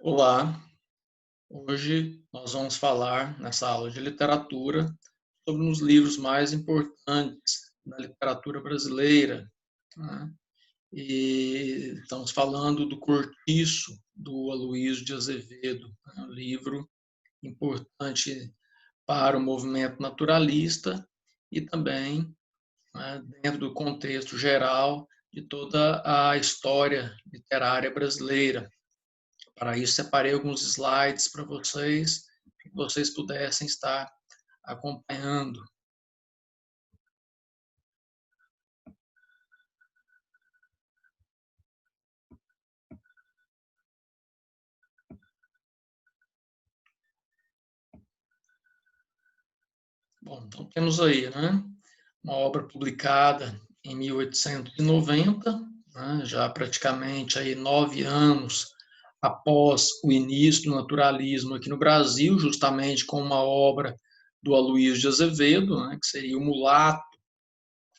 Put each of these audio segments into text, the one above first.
Olá, hoje nós vamos falar nessa aula de literatura sobre um dos livros mais importantes da literatura brasileira, né? E estamos falando do Cortiço, do Aloysio de Azevedo, né? Um livro importante para o movimento naturalista e também, né, dentro do contexto geral de toda a história literária brasileira. Para isso, separei alguns slides para vocês, que vocês pudessem estar acompanhando. Bom, então temos aí, né, uma obra publicada em 1890, né, já praticamente aí 9 anos após o início do naturalismo aqui no Brasil, justamente com uma obra do Aloysio de Azevedo, né, que seria o Mulato,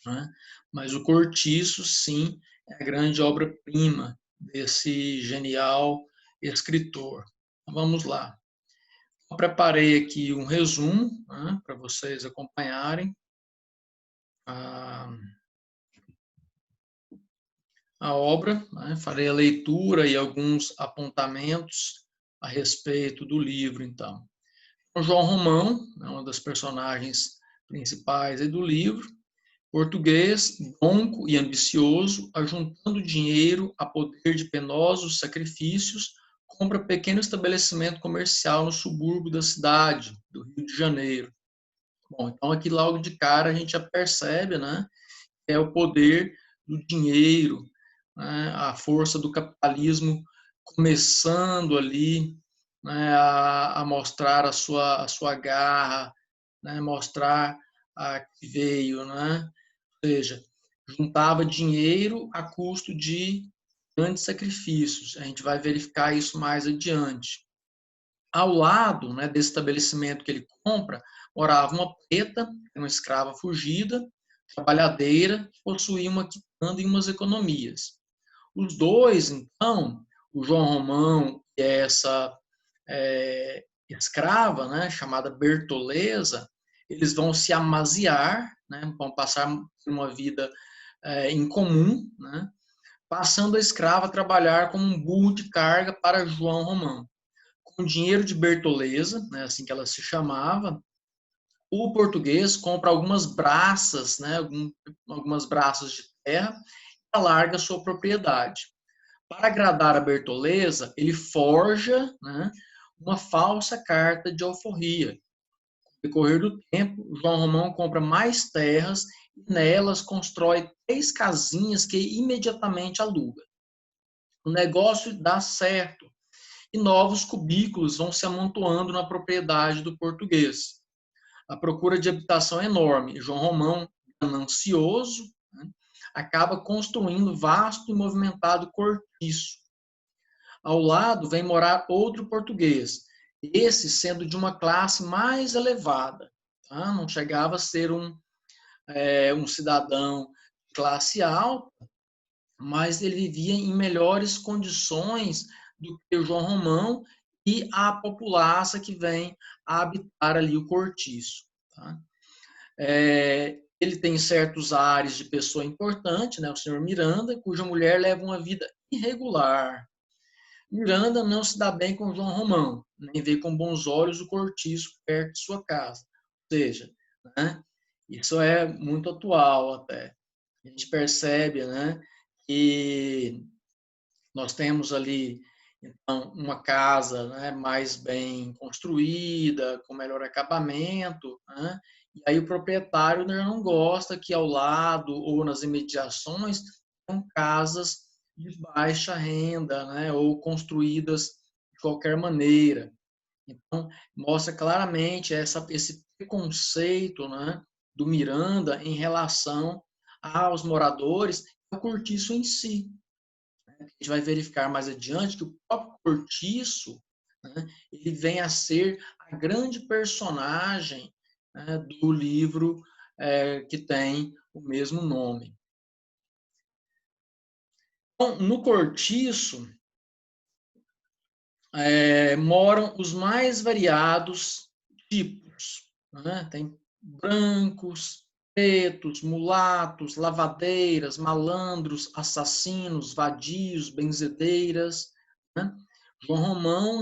né? Mas o Cortiço, sim, é a grande obra-prima desse genial escritor. Então, vamos lá. Eu preparei aqui um resumo, né, para vocês acompanharem a, a obra, né? Farei a leitura e alguns apontamentos a respeito do livro, então. O João Romão é uma das personagens principais do livro. Português, bronco e ambicioso, ajuntando dinheiro a poder de penosos sacrifícios, compra pequeno estabelecimento comercial no subúrbio da cidade, do Rio de Janeiro. Bom, então aqui logo de cara a gente já percebe, né, que é o poder do dinheiro, né, a força do capitalismo começando ali, né, a mostrar a sua garra, né, mostrar a que veio, né, ou seja, juntava dinheiro a custo de grandes sacrifícios. A gente vai verificar isso mais adiante. Ao lado, né, desse estabelecimento que ele compra, morava uma preta, uma escrava fugida, trabalhadeira, que possuía uma quitanda e umas economias. Os dois, então, o João Romão e essa escrava, né, chamada Bertoleza, eles vão se amaziar, né, vão passar uma vida em comum, né, passando a escrava a trabalhar como um burro de carga para João Romão. Com o dinheiro de Bertoleza, né, assim que ela se chamava, o português compra algumas braças, né, algumas braças de terra e alarga sua propriedade. Para agradar a Bertoleza, ele forja, né, uma falsa carta de alforria. No decorrer do tempo, João Romão compra mais terras e nelas constrói 3 casinhas que imediatamente aluga. O negócio dá certo e novos cubículos vão se amontoando na propriedade do português. A procura de habitação é enorme. João Romão, ganancioso, né, acaba construindo vasto e movimentado cortiço. Ao lado vem morar outro português, esse sendo de uma classe mais elevada. Tá? Não chegava a ser um cidadão de classe alta, mas ele vivia em melhores condições do que o João Romão e a populaça que vem a habitar ali o cortiço. Tá? Ele tem certos ares de pessoa importante, né, o senhor Miranda, cuja mulher leva uma vida irregular. Miranda não se dá bem com João Romão, nem vê com bons olhos o cortiço perto de sua casa. Ou seja, né, isso é muito atual até. A gente percebe, né, que nós temos ali então uma casa, né, mais bem construída, com melhor acabamento, né, e aí o proprietário não gosta que ao lado ou nas imediações tenham casas de baixa renda, né, ou construídas de qualquer maneira. Então, mostra claramente esse preconceito, né, do Miranda em relação aos moradores e ao cortiço em si. A gente vai verificar mais adiante que o próprio cortiço, né, ele vem a ser a grande personagem, né, do livro que tem o mesmo nome. Então, no cortiço, moram os mais variados tipos, né? Tem brancos, pretos, mulatos, lavadeiras, malandros, assassinos, vadios, benzedeiras, né? João Romão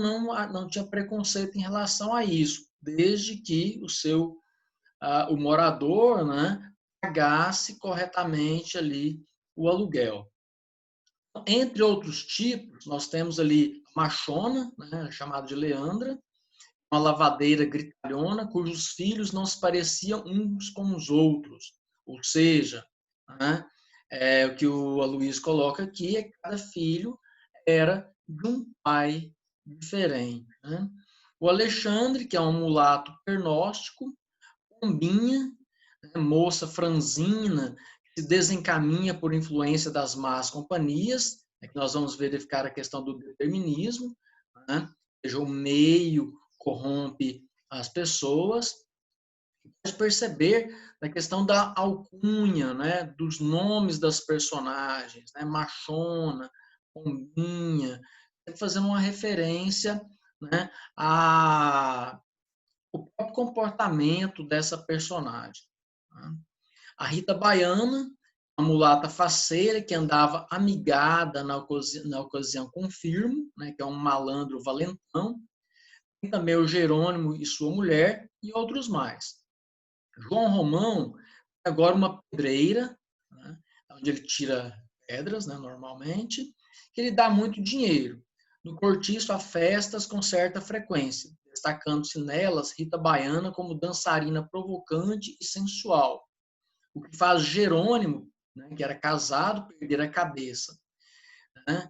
não tinha preconceito em relação a isso, desde que o morador, né, pagasse corretamente ali o aluguel. Entre outros tipos, nós temos ali a machona, né, chamada de Leandra, uma lavadeira gritalhona, cujos filhos não se pareciam uns com os outros. Ou seja, né, o que o Aloysio coloca aqui é que cada filho era de um pai diferente. Né? O Alexandre, que é um mulato pernóstico, Pombinha, né, moça franzina, que se desencaminha por influência das más companhias, que nós vamos verificar a questão do determinismo, né? Ou seja, o meio corrompe as pessoas. Pode perceber na questão da alcunha, né, dos nomes das personagens, né, Machona, Pombinha, fazendo uma referência, né, o próprio comportamento dessa personagem. Né? A Rita Baiana, a mulata faceira que andava amigada na ocasião com o Firmo, né, que é um malandro valentão. Tem também o Jerônimo e sua mulher e outros mais. João Romão, agora uma pedreira, né, onde ele tira pedras, né, normalmente, que ele dá muito dinheiro. No cortiço há festas com certa frequência, destacando-se nelas Rita Baiana como dançarina provocante e sensual, o que faz Jerônimo, né, que era casado, perder a cabeça. Né?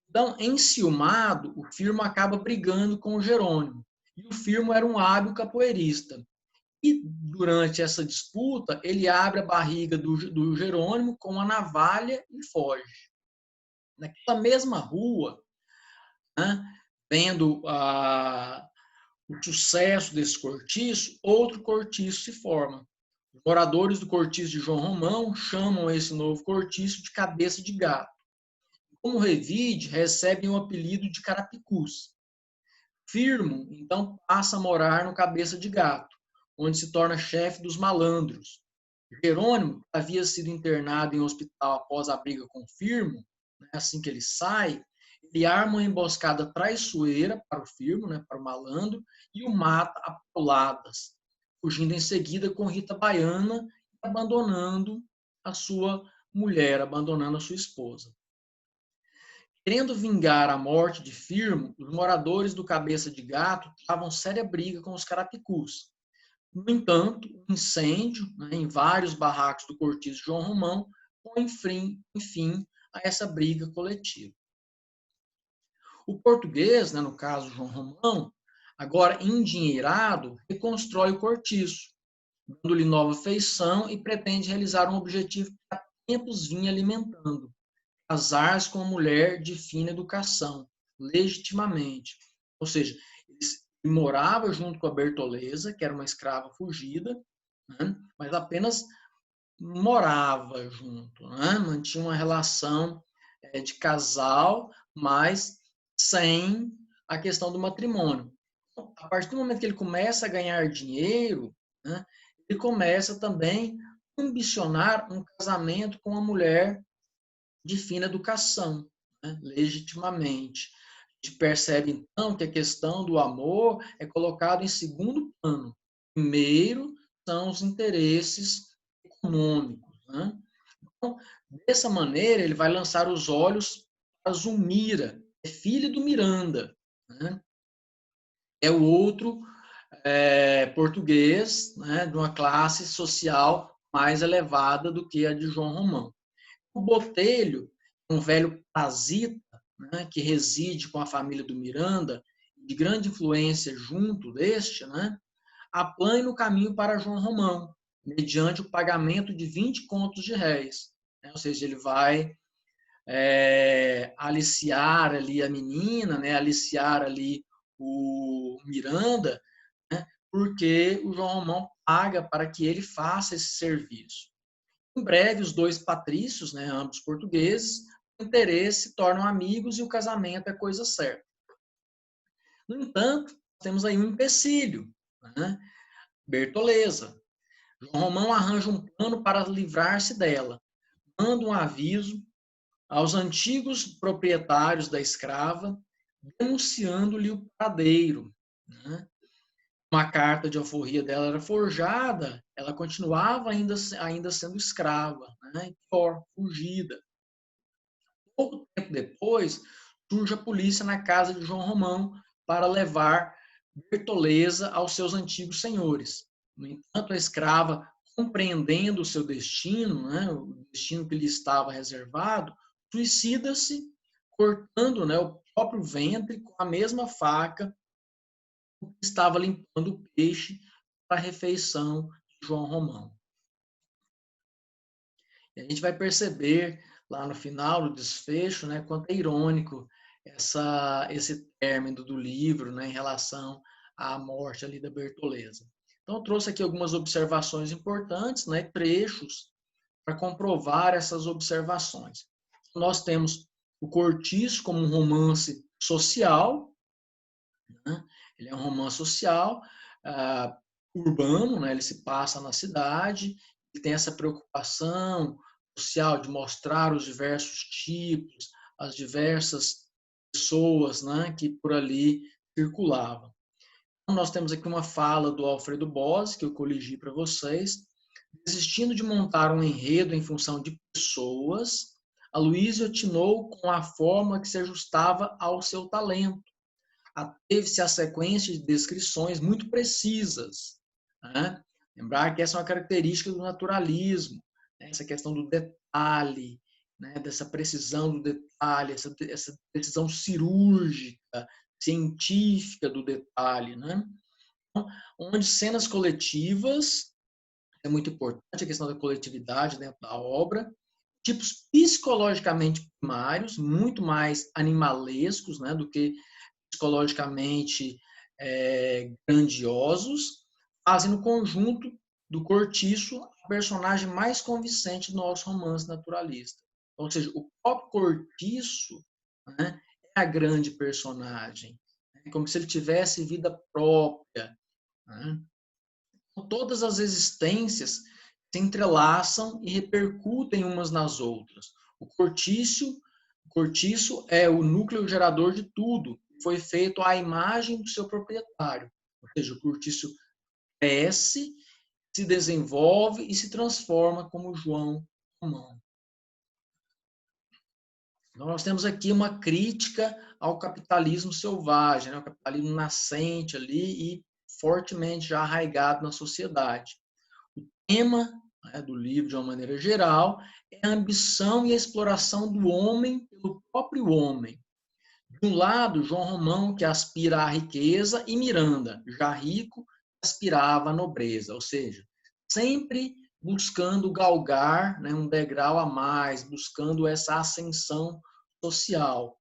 Então, enciumado, o Firmo acaba brigando com o Jerônimo. E o Firmo era um hábil capoeirista. E durante essa disputa, ele abre a barriga do Jerônimo com uma navalha e foge. Naquela mesma rua, né, vendo o sucesso desse cortiço, outro cortiço se forma. Os moradores do cortiço de João Romão chamam esse novo cortiço de cabeça de gato. Como revide, recebem o apelido de carapicus. Firmo, então, passa a morar no cabeça de gato, onde se torna chefe dos malandros. Jerônimo havia sido internado em um hospital após a briga com Firmo, né, assim que ele sai, ele arma uma emboscada traiçoeira para o Firmo, né, para o malandro, e o mata a pauladas, fugindo em seguida com Rita Baiana, abandonando a sua mulher, abandonando a sua esposa. Querendo vingar a morte de Firmo, os moradores do Cabeça de Gato travam séria briga com os carapicus. No entanto, um incêndio, né, em vários barracos do cortiço de João Romão põe fim a essa briga coletiva. O português, né, no caso João Romão, agora endinheirado, reconstrói o cortiço, dando-lhe nova feição e pretende realizar um objetivo que há tempos vinha alimentando: casar-se com uma mulher de fina educação, legitimamente. Ou seja, ele morava junto com a Bertoleza, que era uma escrava fugida, né? Mas apenas morava junto, né? Mantinha uma relação de casal, mas sem a questão do matrimônio. A partir do momento que ele começa a ganhar dinheiro, né, ele começa também a ambicionar um casamento com uma mulher de fina educação, né, legitimamente. A gente percebe, então, que a questão do amor é colocada em segundo plano. Primeiro são os interesses econômicos. Né? Então, dessa maneira, ele vai lançar os olhos para Zulmira, é filha do Miranda. Né? É o outro português, né, de uma classe social mais elevada do que a de João Romão. O Botelho, um velho parasita, né, que reside com a família do Miranda, de grande influência junto deste, né, aplane no caminho para João Romão, mediante o pagamento de 20 contos de réis. Né, ou seja, ele vai aliciar ali a menina, né, aliciar ali o Miranda, né, porque o João Romão paga para que ele faça esse serviço. Em breve, os dois patrícios, né, ambos portugueses, o interesse se tornam amigos e o casamento é coisa certa. No entanto, temos aí um empecilho, né? Bertoleza. João Romão arranja um plano para livrar-se dela. Manda um aviso aos antigos proprietários da escrava, denunciando-lhe o paradeiro, né? Uma carta de alforria dela era forjada, ela continuava ainda sendo escrava, né? Fugida. Pouco tempo depois, surge a polícia na casa de João Romão para levar Bertoleza aos seus antigos senhores. No entanto, a escrava, compreendendo o seu destino, né, o destino que lhe estava reservado, suicida-se, cortando, né, o próprio ventre com a mesma faca que estava limpando o peixe para a refeição de João Romão. E a gente vai perceber lá no final, no desfecho, né, quanto é irônico esse término do livro, né, em relação à morte ali da Bertoleza. Então, eu trouxe aqui algumas observações importantes, né, trechos, para comprovar essas observações. Nós temos o Cortiço como um romance social, né? Ele é um romance social, urbano, né? Ele se passa na cidade, e tem essa preocupação social de mostrar os diversos tipos, as diversas pessoas, né, que por ali circulavam. Então, nós temos aqui uma fala do Alfredo Bose, que eu coligi para vocês. Desistindo de montar um enredo em função de pessoas, Aloísio atinou com a forma que se ajustava ao seu talento. Teve-se a sequência de descrições muito precisas, né? Lembrar que essa é uma característica do naturalismo, né? Essa questão do detalhe, né? Dessa precisão do detalhe, essa precisão cirúrgica, científica do detalhe, né? Então, onde cenas coletivas, é muito importante a questão da coletividade dentro da obra, tipos psicologicamente primários, muito mais animalescos, né, do que psicologicamente grandiosos, fazem no conjunto do Cortiço a personagem mais convincente do nosso romance naturalista. Ou seja, o próprio Cortiço, né, é a grande personagem, é como se ele tivesse vida própria, né? Todas as existências se entrelaçam e repercutem umas nas outras. O cortiço é o núcleo gerador de tudo. Foi feito à imagem do seu proprietário. Ou seja, o cortiço cresce, se desenvolve e se transforma como João Romão. Então, nós temos aqui uma crítica ao capitalismo selvagem, né? O capitalismo nascente ali e fortemente já arraigado na sociedade. O tema, né, do livro, de uma maneira geral, é a ambição e a exploração do homem pelo próprio homem. De um lado, João Romão, que aspira à riqueza, e Miranda, já rico, aspirava à nobreza, ou seja, sempre buscando galgar, né, um degrau a mais, buscando essa ascensão social.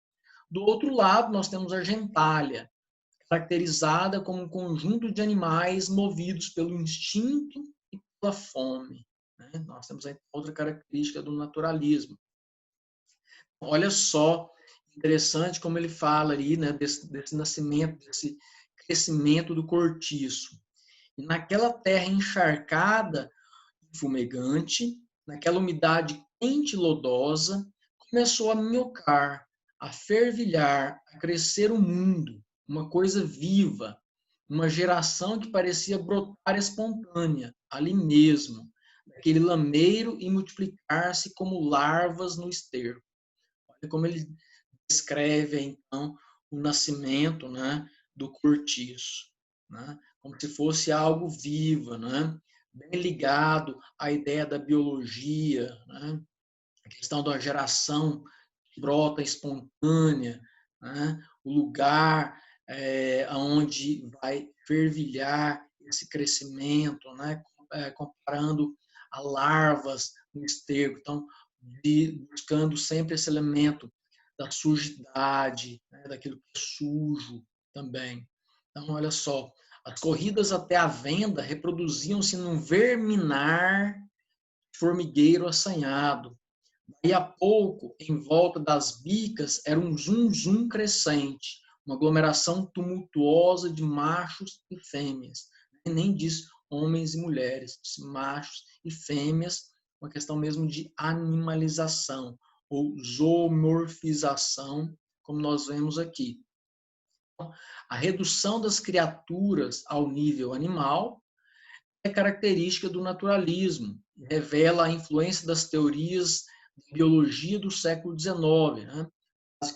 Do outro lado, nós temos a gentalha, caracterizada como um conjunto de animais movidos pelo instinto e pela fome, né? Nós temos aí outra característica do naturalismo. Olha só, interessante como ele fala ali, né, desse nascimento, desse crescimento do cortiço. E naquela terra encharcada, fumegante, naquela umidade quente e lodosa, começou a minhocar, a fervilhar, a crescer o mundo, uma coisa viva, uma geração que parecia brotar espontânea, ali mesmo, daquele lameiro e multiplicar-se como larvas no esterco. Olha como ele descreve, então, o nascimento, né, do cortiço, né, como se fosse algo vivo, né, bem ligado à ideia da biologia, né, a questão da geração que brota espontânea, né, o lugar onde vai fervilhar esse crescimento, né, comparando a larvas no esterco. Então, buscando sempre esse elemento da sujidade, né, daquilo que é sujo também. Então, olha só, as corridas até a venda reproduziam-se num verminar formigueiro assanhado. Daí a pouco, em volta das bicas, era um zum-zum crescente, uma aglomeração tumultuosa de machos e fêmeas. Nem diz homens e mulheres, diz machos e fêmeas, uma questão mesmo de animalização ou zoomorfização, como nós vemos aqui. A redução das criaturas ao nível animal é característica do naturalismo, revela a influência das teorias de biologia do século XIX, né?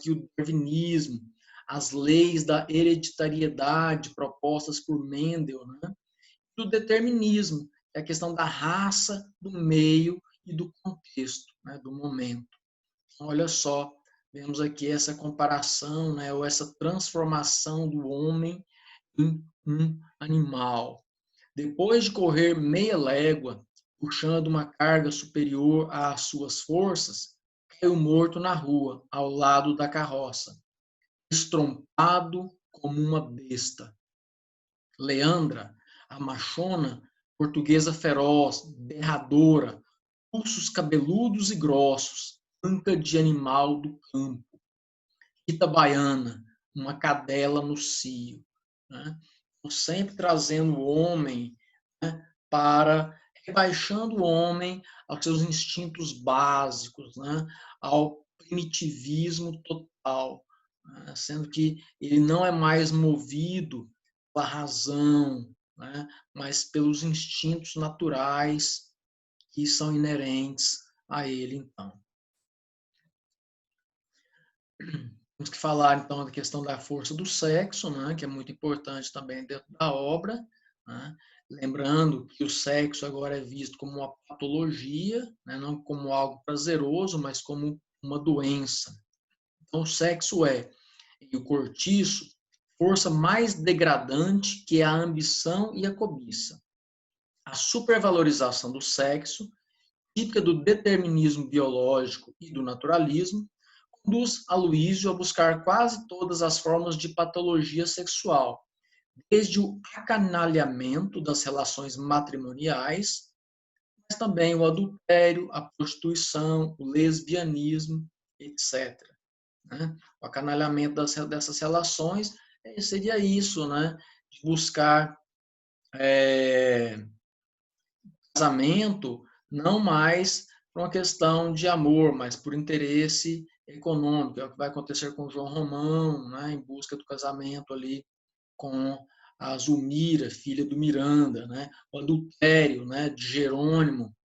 Que o darwinismo, as leis da hereditariedade propostas por Mendel, né? Do determinismo, que é a questão da raça, do meio e do contexto, né? Do momento. Então, olha só, vemos aqui essa comparação, né? Ou essa transformação do homem em um animal. Depois de correr meia légua, puxando uma carga superior às suas forças, caiu morto na rua, ao lado da carroça, estrompado como uma besta. Leandra, a machona, portuguesa feroz, berradora, pulsos cabeludos e grossos, anca de animal do campo. Rita Baiana, uma cadela no cio. Né? Sempre trazendo o homem, né, rebaixando o homem aos seus instintos básicos, né, ao primitivismo total, né, sendo que ele não é mais movido pela razão, né, mas pelos instintos naturais que são inerentes a ele, então. Temos que falar, então, da questão da força do sexo, né, que é muito importante também dentro da obra, né, lembrando que o sexo agora é visto como uma patologia, né, não como algo prazeroso, mas como uma doença. Então, o sexo é, e o cortiço, força mais degradante que a ambição e a cobiça. A supervalorização do sexo, típica do determinismo biológico e do naturalismo, conduz Aloísio a buscar quase todas as formas de patologia sexual, desde o acanalhamento das relações matrimoniais, mas também o adultério, a prostituição, o lesbianismo, etc. O acanalhamento dessas relações seria isso, né? De buscar casamento não mais por uma questão de amor, mas por interesse econômico. É o que vai acontecer com João Romão, né, em busca do casamento ali com a Zulmira, filha do Miranda, né, o adultério, né, de Jerônimo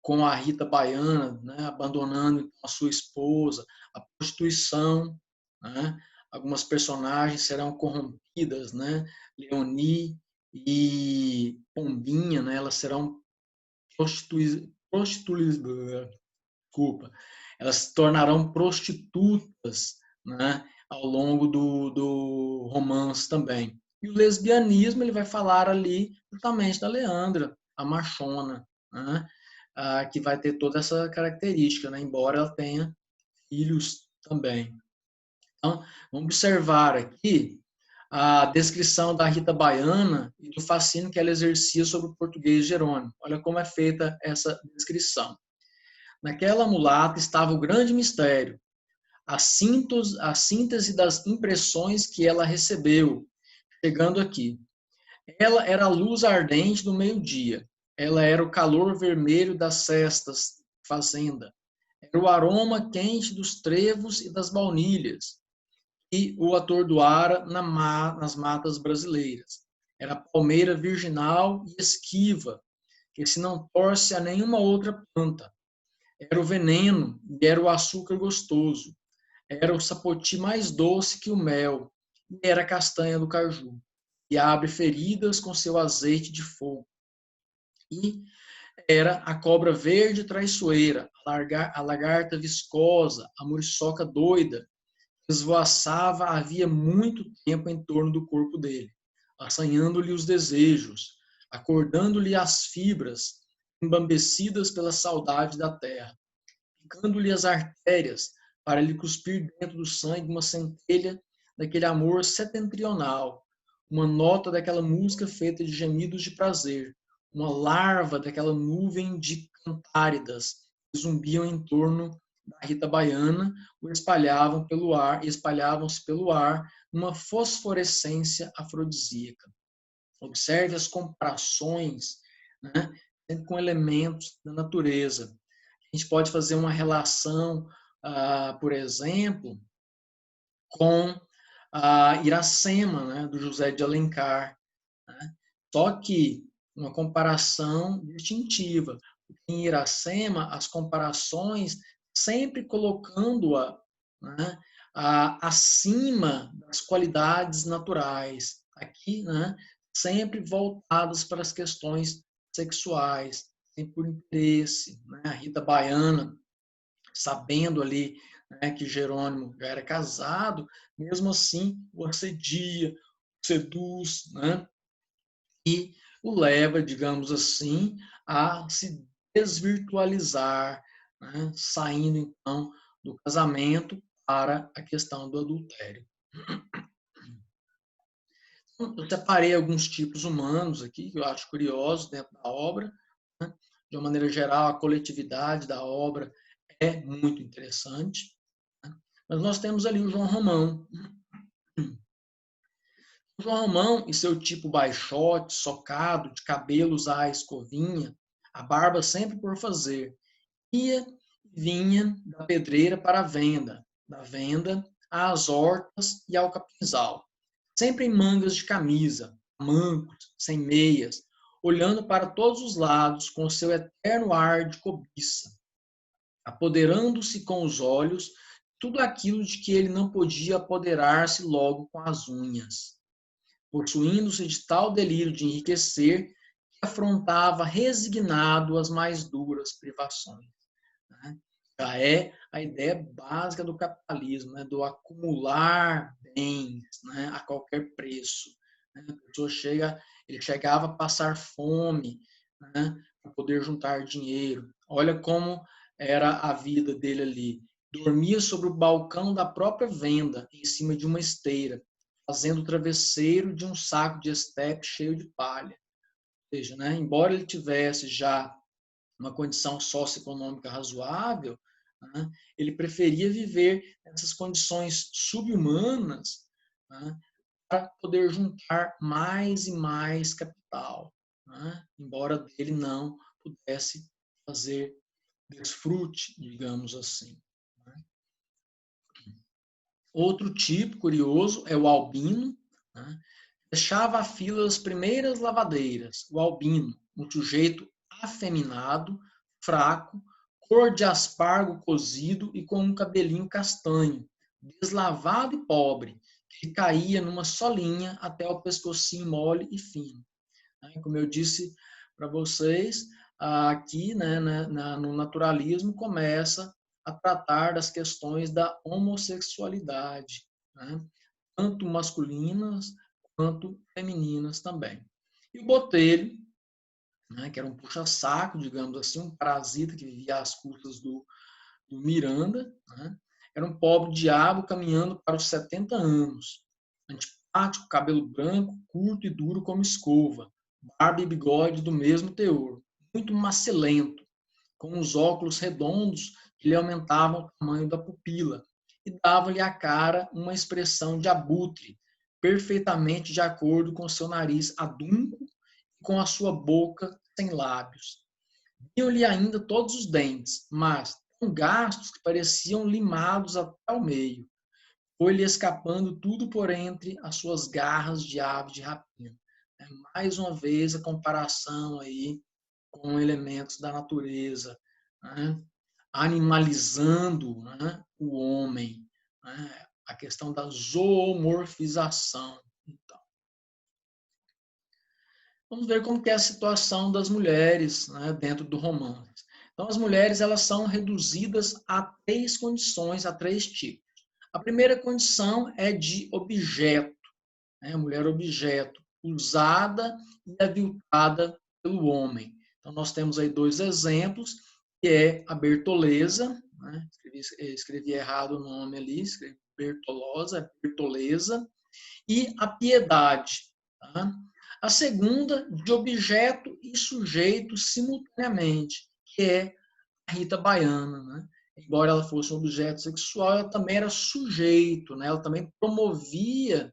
com a Rita Baiana, né, abandonando a sua esposa, a prostituição, né, algumas personagens serão corrompidas, né, Leoni e Pombinha, né, elas serão desculpa, elas se tornarão prostitutas, né, ao longo do romance também. E o lesbianismo ele vai falar ali justamente da Leandra, a machona, né, que vai ter toda essa característica, né, embora ela tenha filhos também. Então, vamos observar aqui a descrição da Rita Baiana e do fascínio que ela exercia sobre o português Jerônimo. Olha como é feita essa descrição. Naquela mulata estava o grande mistério, a síntese das impressões que ela recebeu, chegando aqui. Ela era a luz ardente do meio-dia, ela era o calor vermelho das cestas, fazenda, era o aroma quente dos trevos e das baunilhas, e o atordoara nas matas brasileiras. Era a palmeira virginal e esquiva, que se não torce a nenhuma outra planta. Era o veneno e era o açúcar gostoso. Era o sapoti mais doce que o mel, e era a castanha do caju, e abre feridas com seu azeite de fogo. E era a cobra verde traiçoeira, a lagarta viscosa, a muriçoca doida, esvoaçava havia muito tempo em torno do corpo dele, assanhando-lhe os desejos, acordando-lhe as fibras, embambecidas pela saudade da terra, picando-lhe as artérias, para lhe cuspir dentro do sangue uma centelha daquele amor setentrional, uma nota daquela música feita de gemidos de prazer, uma larva daquela nuvem de cantáridas que zumbiam em torno da Rita Baiana o espalhavam-se pelo ar numa fosforescência afrodisíaca. Observe as comparações, né, com elementos da natureza. A gente pode fazer uma relação, por exemplo, com a Iracema, né, do José de Alencar. Né? Só que uma comparação distintiva. Em Iracema, as comparações sempre colocando-a, né, acima das qualidades naturais. Aqui, né, sempre voltadas para as questões sexuais, sempre por interesse. Né? A Rita Baiana, sabendo ali, né, que Jerônimo já era casado, mesmo assim o assedia, o seduz, né, e o leva, digamos assim, a se desvirtualizar, né, saindo então do casamento para a questão do adultério. Eu separei alguns tipos humanos aqui, que eu acho curiosos dentro da obra. Né? De uma maneira geral, a coletividade da obra é muito interessante. Né? Mas nós temos ali o João Romão. O João Romão e seu tipo baixote, socado, de cabelos à escovinha, a barba sempre por fazer, ia e vinha da pedreira para a venda, da venda às hortas e ao capinzal, sempre em mangas de camisa, mancos, sem meias, olhando para todos os lados com seu eterno ar de cobiça, apoderando-se com os olhos tudo aquilo de que ele não podia apoderar-se logo com as unhas, possuindo-se de tal delírio de enriquecer que afrontava resignado as mais duras privações. Né? Já é a ideia básica do capitalismo, né? Do acumular bens, né? A qualquer preço. Né? A pessoa ele chegava a passar fome, né? Para poder juntar dinheiro. Olha como era a vida dele ali. Dormia sobre o balcão da própria venda, em cima de uma esteira, fazendo o travesseiro de um saco de estepe cheio de palha. Ou seja, né? Embora ele tivesse já uma condição socioeconômica razoável, né, ele preferia viver nessas condições subhumanas, né, para poder juntar mais e mais capital, né, embora dele não pudesse fazer desfrute, digamos assim. Né. Outro tipo curioso é o albino. Né, fechava a fila das primeiras lavadeiras. O albino, um sujeito afeminado, fraco, cor de aspargo cozido e com um cabelinho castanho, deslavado e pobre, que caía numa solinha até o pescocinho mole e fino. Como eu disse para vocês, aqui, né, no naturalismo começa a tratar das questões da homossexualidade, né, tanto masculinas quanto femininas também. E o Botelho, né, que era um puxa-saco, digamos assim, um parasita que vivia às custas do Miranda, né, era um pobre diabo caminhando para os 70 anos, antipático, cabelo branco, curto e duro como escova, barba e bigode do mesmo teor, muito macilento, com os óculos redondos que lhe aumentavam o tamanho da pupila e davam-lhe à cara uma expressão de abutre, perfeitamente de acordo com seu nariz adunco e com a sua boca sem lábios. Viam-lhe ainda todos os dentes, mas tão gastos que pareciam limados até ao meio. Foi-lhe escapando tudo por entre as suas garras de ave de rapina. Mais uma vez a comparação aí com elementos da natureza, né? Animalizando, né, o homem, né? A questão da zoomorfização. Então, vamos ver como que é a situação das mulheres, né, dentro do romance. Então, as mulheres elas são reduzidas a 3 condições, a 3 tipos. A primeira condição é de objeto, né, mulher objeto, usada e aviltada pelo homem. Então, nós temos aí 2 exemplos, que é a Bertoleza, né, escrevi errado o nome ali, escrevi Bertolosa, Bertoleza, e a Piedade. Tá? A segunda, de objeto e sujeito simultaneamente, que é a Rita Baiana. Né? embora ela fosse um objeto sexual, ela também era sujeito, né? Ela também promovia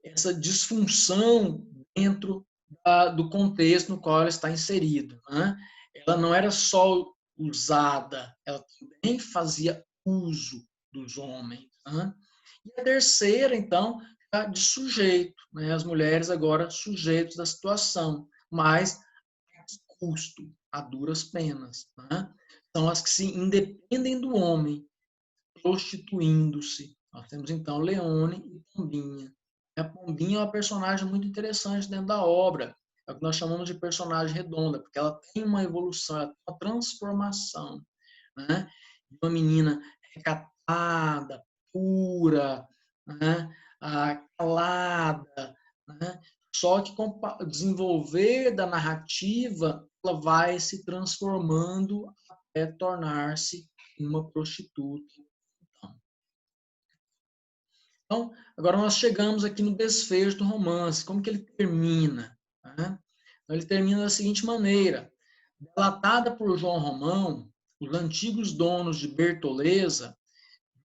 essa disfunção dentro do contexto no qual ela está inserida, né? Ela não era só usada, ela também fazia uso dos homens, né? E a terceira, então, de sujeito, né? As mulheres agora sujeitos da situação, mas custo, a duras penas, né? São as que se independem do homem, prostituindo-se. Nós temos então Leone e Pombinha. A Pombinha é uma personagem muito interessante dentro da obra. É o que nós chamamos de personagem redonda, porque ela tem uma evolução, ela tem uma transformação, né? De uma menina recatada, pura, né? Calada, né? Só que com o desenvolver da narrativa, ela vai se transformando até tornar-se uma prostituta. Então, agora nós chegamos aqui no desfecho do romance. Como que ele termina? Né? Então, ele termina da seguinte maneira. Delatada por João Romão, os antigos donos de Bertoleza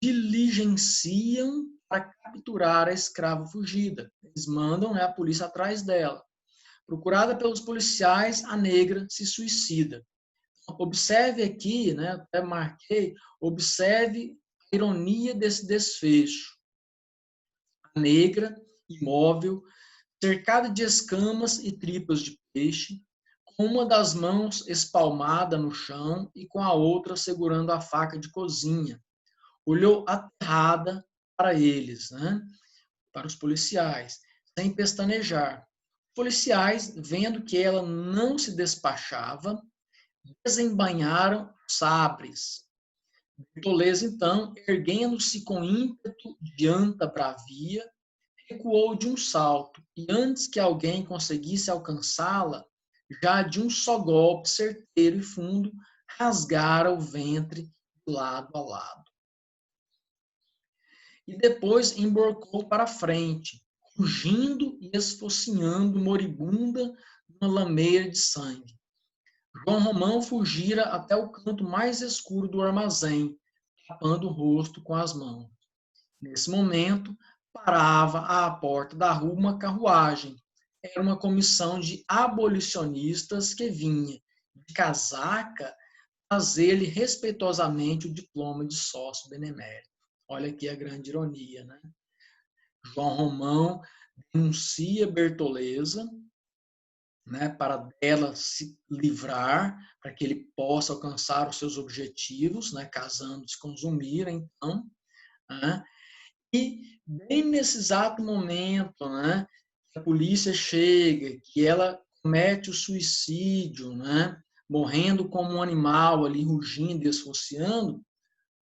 diligenciam para capturar a escrava fugida. Eles mandam, né, a polícia atrás dela. Procurada pelos policiais, a negra se suicida. Observe aqui, né, até marquei, observe a ironia desse desfecho. A negra, imóvel, cercada de escamas e tripas de peixe, com uma das mãos espalmada no chão e com a outra segurando a faca de cozinha. Olhou aterrada para eles, né? Para os policiais, sem pestanejar. Os policiais, vendo que ela não se despachava, desembainharam sabres. Bertoleza, então, erguendo-se com ímpeto de anta bravia, recuou de um salto, e antes que alguém conseguisse alcançá-la, já de um só golpe certeiro e fundo, rasgara o ventre de lado a lado. E depois emborcou para frente, rugindo e esfocinhando moribunda numa lameira de sangue. João Romão fugira até o canto mais escuro do armazém, tapando o rosto com as mãos. Nesse momento, parava à porta da rua uma carruagem. Era uma comissão de abolicionistas que vinha, de casaca, fazer-lhe respeitosamente o diploma de sócio benemérito. Olha aqui a grande ironia, né? João Romão denuncia Bertoleza, né, para dela se livrar, para que ele possa alcançar os seus objetivos, né, casando-se com Zumira, então, né, e bem nesse exato momento, né, que a polícia chega, que ela comete o suicídio, né, morrendo como um animal ali, rugindo e esfocinando,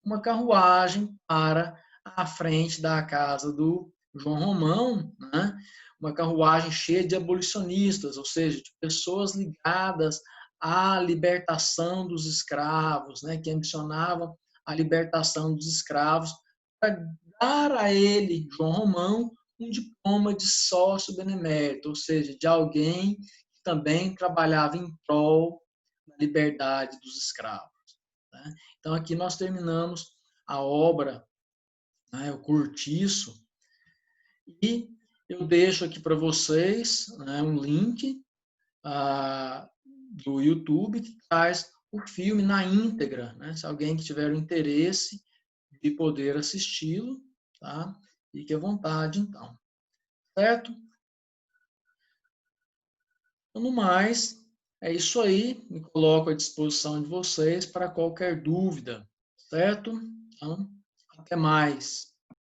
uma carruagem para à frente da casa do João Romão, né, uma carruagem cheia de abolicionistas, ou seja, de pessoas ligadas à libertação dos escravos, né, que ambicionavam a libertação dos escravos, para dar a ele, João Romão, um diploma de sócio benemérito, ou seja, de alguém que também trabalhava em prol da liberdade dos escravos. Né? Então, aqui nós terminamos a obra, né, o Cortiço, e eu deixo aqui para vocês, né, um link do YouTube que traz o filme na íntegra, né? Se alguém que tiver o interesse de poder assisti-lo, tá? Fique à vontade, então. Certo? Então, no mais, é isso aí. Me coloco à disposição de vocês para qualquer dúvida. Certo? Então, até mais.